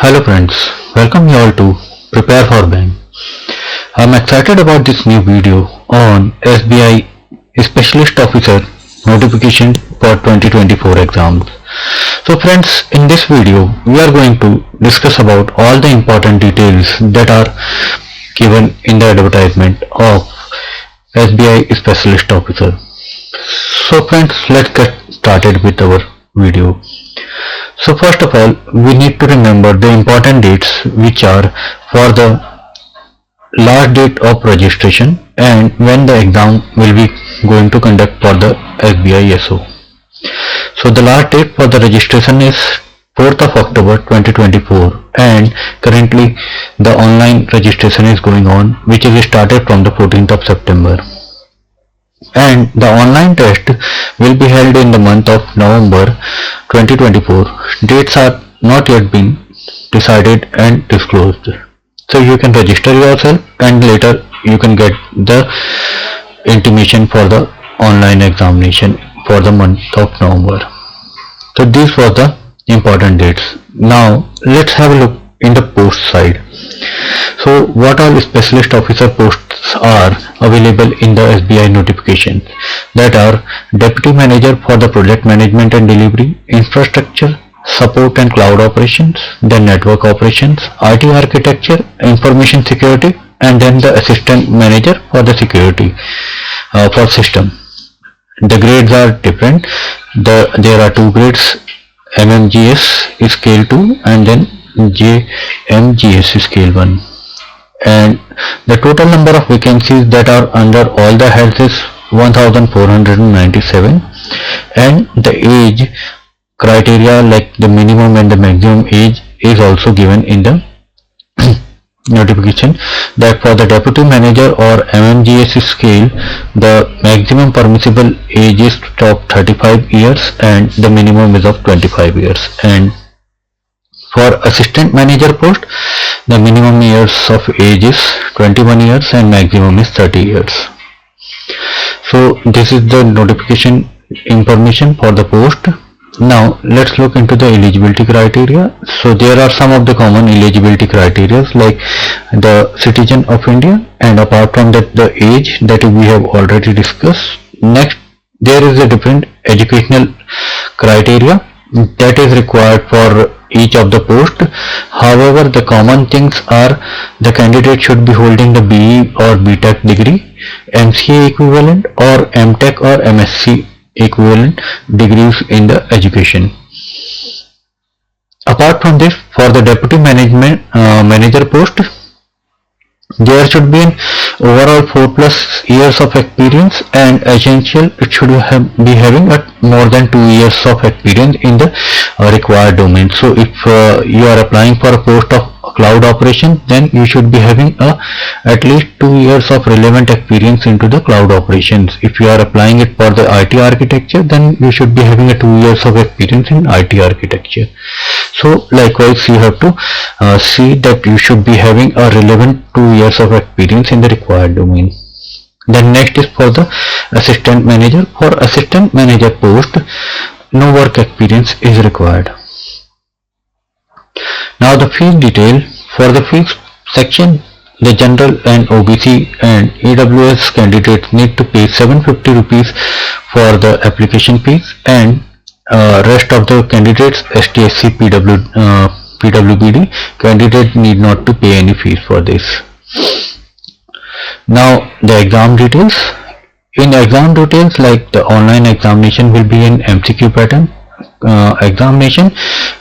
Hello friends, welcome you all to Prepare for Bank. I'm excited about this new video on SBI Specialist Officer notification for 2024 exams. So friends, in this video we are going to discuss about all the important details that are given in the advertisement of SBI Specialist Officer. So friends, let's get started with our video. So first of all, we need to remember the important dates which are for the last date of registration and when the exam will be going to conduct for the SBI SO. So the last date for the registration is 4th of October 2024 and currently the online registration is going on, which is started from the 14th of September. And the online test will be held in the month of November 2024. Dates are not yet been decided and disclosed. So you can register yourself and later you can get the intimation for the online examination for the month of November. So these were the important dates. Now let's have a look in the post side. So what all specialist officer posts are available in the SBI notification? That are Deputy Manager for the Project Management and Delivery, Infrastructure, Support and Cloud Operations, then Network Operations, IT Architecture, Information Security, and then the Assistant Manager for the Security for System. The grades are different. There are two grades, MMGS Scale 2 and then JMGS Scale 1. And the total number of vacancies that are under all the heads is 1497, and the age criteria like the minimum and the maximum age is also given in the notification. That for the deputy manager or MMGS scale, the maximum permissible age is of 35 years and the minimum is of 25 years. And for assistant manager post, the minimum years of age is 21 years and maximum is 30 years. So this is the notification information for the post. Now let's look into the eligibility criteria. So there are some of the common eligibility criteria like the citizen of India, and apart from that the age that we have already discussed. Next, there is a different educational criteria that is required for each of the post. However, the common things are the candidate should be holding the BE or BTech degree, MCA equivalent or MTech or MSc equivalent degrees in the education. Apart from this, for the deputy manager post, there should be an overall 4+ years of experience, and essential it should be having more than 2 years of experience in the required domain. So if you are applying for a post of cloud operations, then you should be having at least 2 years of relevant experience into the cloud operations. If you are applying it for the IT architecture, then you should be having a 2 years of experience in IT architecture. So likewise you have to see that you should be having a relevant 2 years of experience in the required domain. Then next is for the assistant manager. For assistant manager post, no work experience is required. Now the fees detail. For the fees section, the general and OBC and EWS candidates need to pay 750 rupees for the application fees, and rest of the candidates ST/SC PWBD candidate need not to pay any fees for this. Now the exam details. In exam details, like the online examination will be in MCQ pattern examination,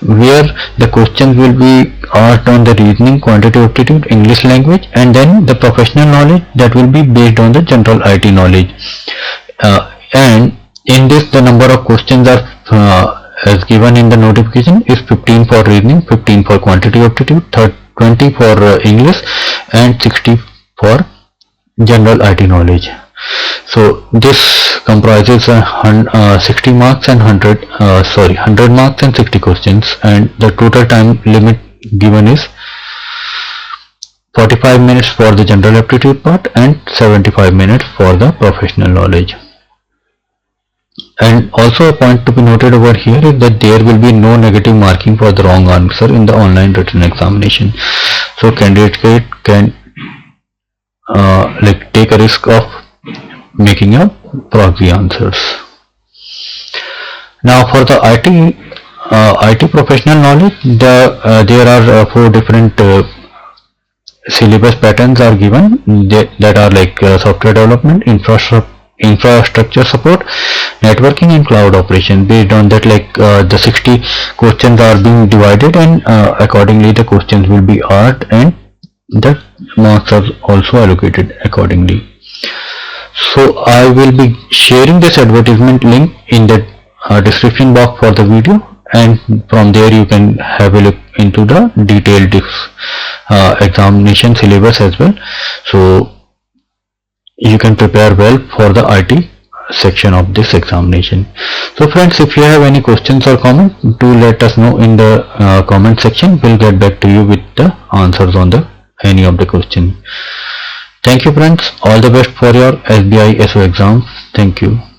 where the questions will be asked on the reasoning, quantitative aptitude, English language, and then the professional knowledge that will be based on the general IT knowledge. And in this, the number of questions are as given in the notification is 15 for reasoning, 15 for quantitative aptitude, 20 for English, and 60 for general IT knowledge. So this comprises 60 marks and 100 marks and 60 questions, and the total time limit given is 45 minutes for the general aptitude part and 75 minutes for the professional knowledge. And also a point to be noted over here is that there will be no negative marking for the wrong answer in the online written examination. So candidate can like take a risk of making a proxy answers. Now for the IT professional knowledge, there are 4 different syllabus patterns are given that are like software development, infrastructure support, networking and cloud operation. Based on that, like the 60 questions are being divided, and accordingly the questions will be asked and the marks are also allocated accordingly. So I will be sharing this advertisement link in the description box for the video, and from there you can have a look into the detailed examination syllabus as well, so you can prepare well for the IT section of this examination. So friends, if you have any questions or comments, do let us know in the comment section. We'll get back to you with the answers on any of the question. Thank you friends, all the best for your SBI SO exam. Thank you.